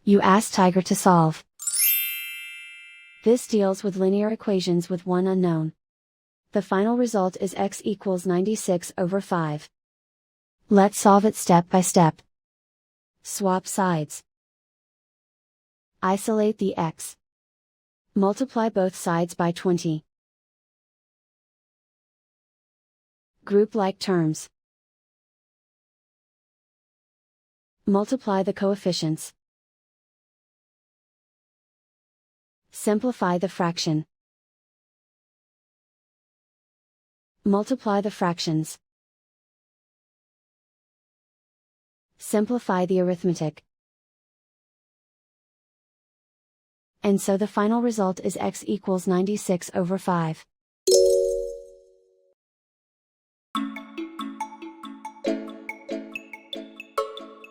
You ask Tiger to solve. This deals with linear equations with one unknown. The final result is x equals 96 over 5. Let's solve it step by step. Swap sides. Isolate the x. Multiply both sides by 20. Group like terms. Multiply the coefficients. Simplify the fraction. Multiply the fractions. Simplify the arithmetic. And so the final result is x equals 96 over 5.